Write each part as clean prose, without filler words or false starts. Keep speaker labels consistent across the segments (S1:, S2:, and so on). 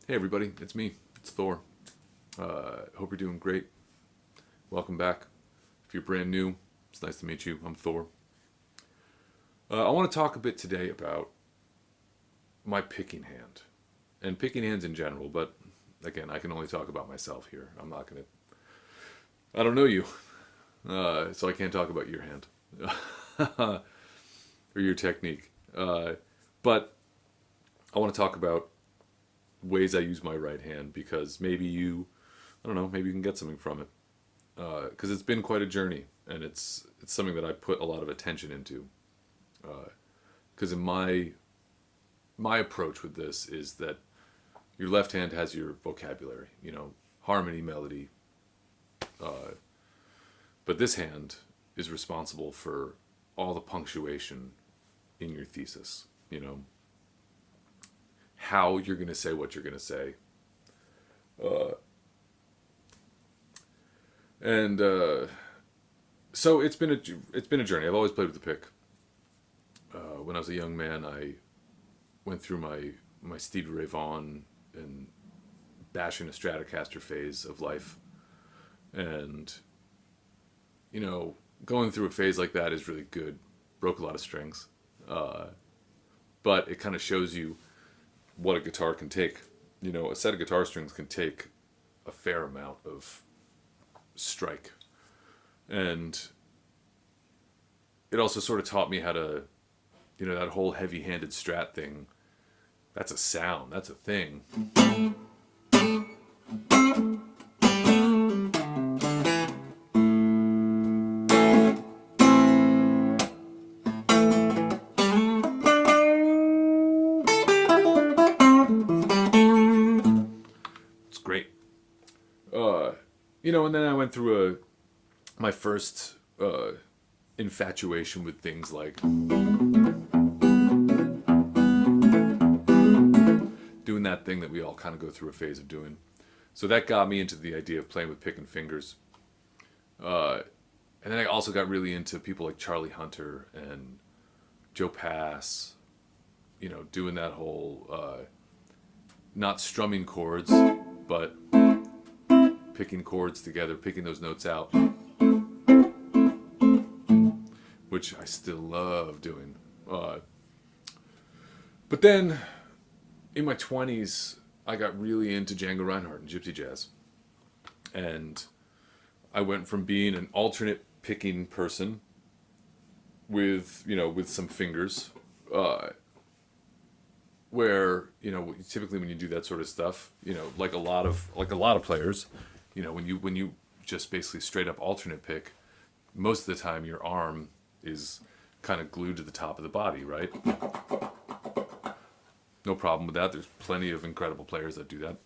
S1: Hey everybody, it's me. It's Thor. Hope you're doing great. Welcome back. If you're brand new, it's nice to meet you. I'm Thor. I want to talk a bit today about my picking hand. And picking hands in general, but again, I can only talk about myself here. I don't know you. So I can't talk about your hand. Or your technique. But I want to talk about ways I use my right hand, because maybe you can get something from it. Because it's been quite a journey, and it's something that I put a lot of attention into. Because in my approach with this is that your left hand has your vocabulary, harmony, melody. But this hand is responsible for all the punctuation in your thesis, how you're going to say what you're going to say. So it's been a journey. I've always played with the pick. When I was a young man, I went through my Stevie Ray Vaughan and bashing a Stratocaster phase of life. And, going through a phase like that is really good. Broke a lot of strings. But it kind of shows you what a guitar can take. A set of guitar strings can take a fair amount of strike. And it also sort of taught me how to, that whole heavy-handed strat thing, that's a sound, that's a thing. And then I went through my first infatuation with things like doing that thing that we all kind of go through a phase of doing. So that got me into the idea of playing with picking fingers. And then I also got really into people like Charlie Hunter and Joe Pass, doing that whole not strumming chords, but picking chords together, picking those notes out, which I still love doing. But then, in my 20s, I got really into Django Reinhardt and gypsy jazz. And I went from being an alternate picking person with some fingers, where, typically when you do that sort of stuff, like a lot of players, when you just basically straight up alternate pick, most of the time your arm is kind of glued to the top of the body, right? No problem with that. There's plenty of incredible players that do that.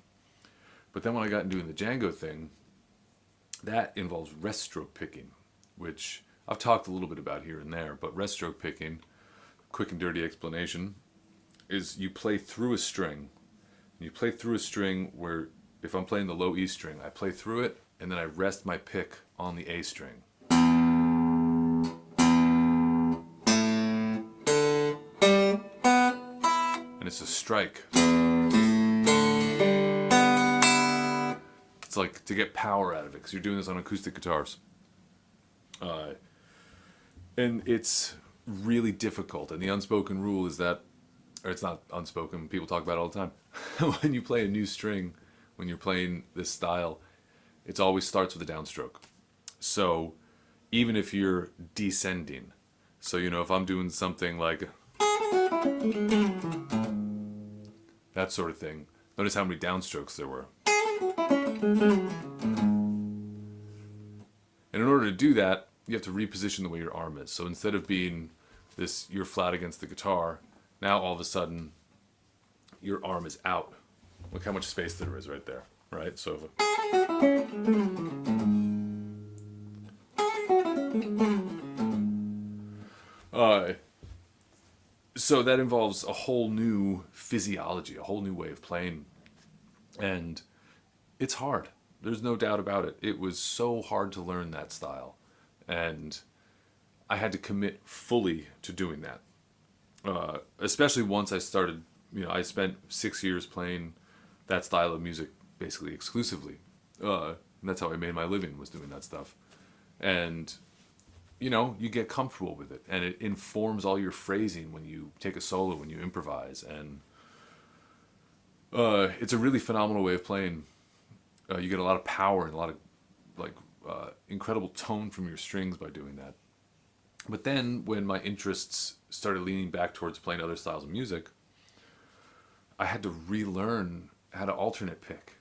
S1: But then when I got into doing the Django thing, that involves rest stroke picking, which I've talked a little bit about here and there. But rest stroke picking, quick and dirty explanation, is you play through a string. You play through a string where, if I'm playing the low E string, I play through it, and then I rest my pick on the A string. And it's a strike. It's like to get power out of it, because you're doing this on acoustic guitars. And it's really difficult. And the unspoken rule is that, or it's not unspoken, people talk about it all the time. When you play a new string, when you're playing this style, it always starts with a downstroke. So even if you're descending, so if I'm doing something like that sort of thing, notice how many downstrokes there were. And in order to do that, you have to reposition the way your arm is. So instead of being this, you're flat against the guitar, now all of a sudden your arm is out look how much space there is right there, right? So if so that involves a whole new physiology, a whole new way of playing, and it's hard. There's no doubt about it. It was so hard to learn that style, and I had to commit fully to doing that. Especially once I started, I spent 6 years playing that style of music basically exclusively. And that's how I made my living, was doing that stuff. And, you get comfortable with it, and it informs all your phrasing when you take a solo, when you improvise. And it's a really phenomenal way of playing. You get a lot of power and a lot of incredible tone from your strings by doing that. But then when my interests started leaning back towards playing other styles of music, I had to relearn how to alternate pick,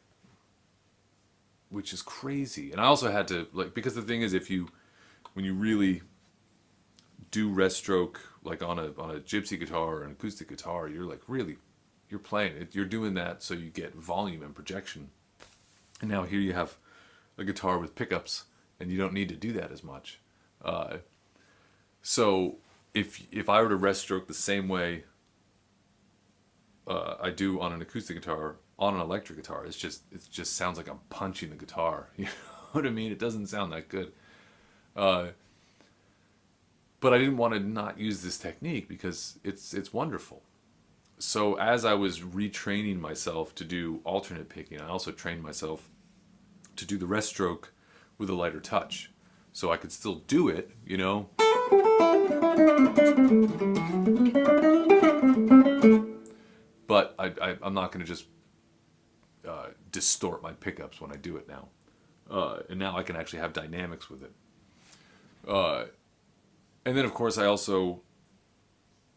S1: which is crazy. And I also had to, because the thing is, when you really do rest stroke, on a gypsy guitar or an acoustic guitar, you're you're playing it. You're doing that so you get volume and projection. And now here you have a guitar with pickups, and you don't need to do that as much. So if I were to rest stroke the same way I do on an acoustic guitar on an electric guitar, it just sounds like I'm punching the guitar. You know what I mean? It doesn't sound that good. But I didn't want to not use this technique because it's wonderful. So as I was retraining myself to do alternate picking, I also trained myself to do the rest stroke with a lighter touch, so I could still do it, But I'm not going to just distort my pickups when I do it now. And now I can actually have dynamics with it. And then, of course, I also,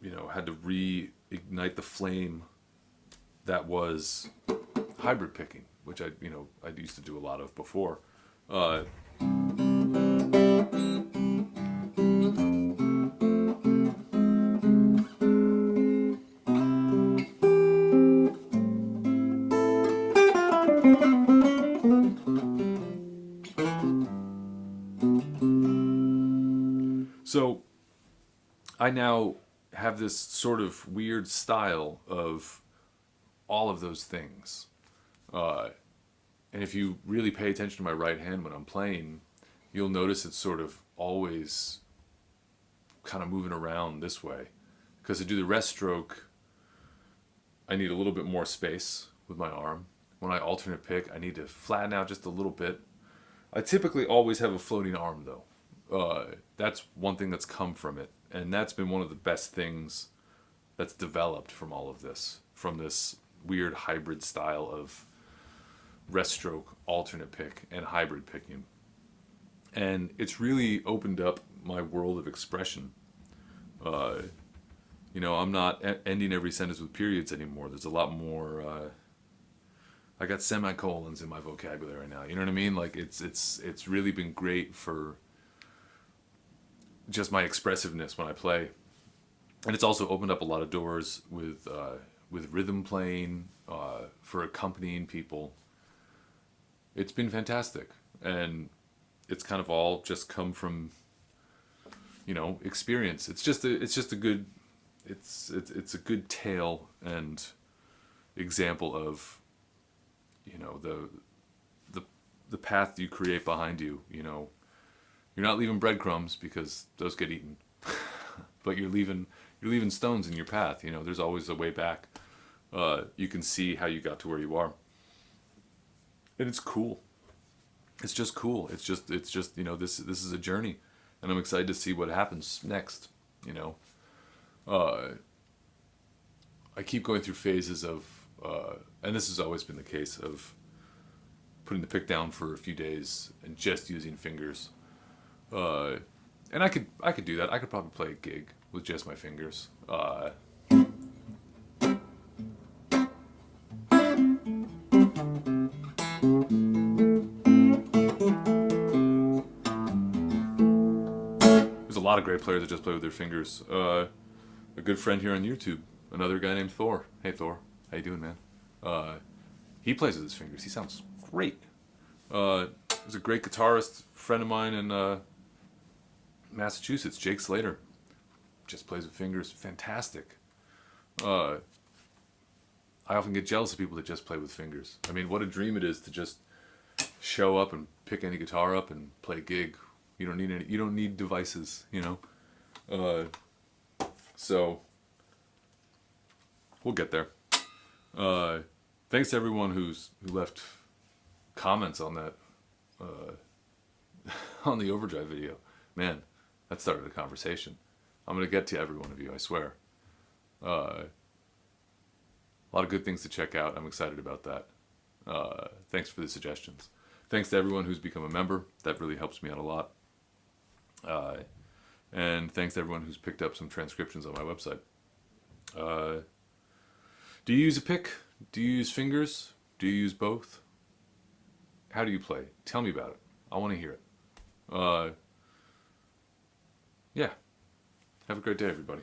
S1: had to reignite the flame that was hybrid picking, which I used to do a lot of before. So I now have this sort of weird style of all of those things. And if you really pay attention to my right hand when I'm playing, you'll notice it's sort of always kind of moving around this way. Because to do the rest stroke, I need a little bit more space with my arm. When I alternate pick, I need to flatten out just a little bit. I typically always have a floating arm, though. That's one thing that's come from it. And that's been one of the best things that's developed from all of this. From this weird hybrid style of rest stroke, alternate pick, and hybrid picking. And it's really opened up my world of expression. I'm not ending every sentence with periods anymore. There's a lot more... I got semicolons in my vocabulary right now. You know what I mean? It's really been great for just my expressiveness when I play. And it's also opened up a lot of doors with rhythm playing, for accompanying people. It's been fantastic. And it's kind of all just come from, experience. It's a good tale and example of, the path you create behind you. You're not leaving breadcrumbs because those get eaten, but you're leaving stones in your path. There's always a way back. You can see how you got to where you are, and it's cool. It's just cool. It's just this is a journey, and I'm excited to see what happens next. I keep going through phases of, and this has always been the case, of putting the pick down for a few days and just using fingers. And I could do that. I could probably play a gig with just my fingers. There's a lot of great players that just play with their fingers. A good friend here on YouTube, another guy named Thor. Hey Thor, how you doing, man? He plays with his fingers. He sounds great. There's a great guitarist friend of mine in Massachusetts, Jake Slater. Just plays with fingers. Fantastic. I often get jealous of people that just play with fingers. I mean, what a dream it is to just show up and pick any guitar up and play a gig. You don't need any. You don't need devices. So we'll get there. Thanks to everyone who left comments on that on the Overdrive video. Man, that started a conversation. I'm gonna get to every one of you, I swear. A lot of good things to check out. I'm excited about that. Thanks for the suggestions. Thanks to everyone who's become a member. That really helps me out a lot. And thanks to everyone who's picked up some transcriptions on my website. Do you use a pick? Do you use fingers? Do you use both? How do you play? Tell me about it. I want to hear it. Yeah. Have a great day, everybody.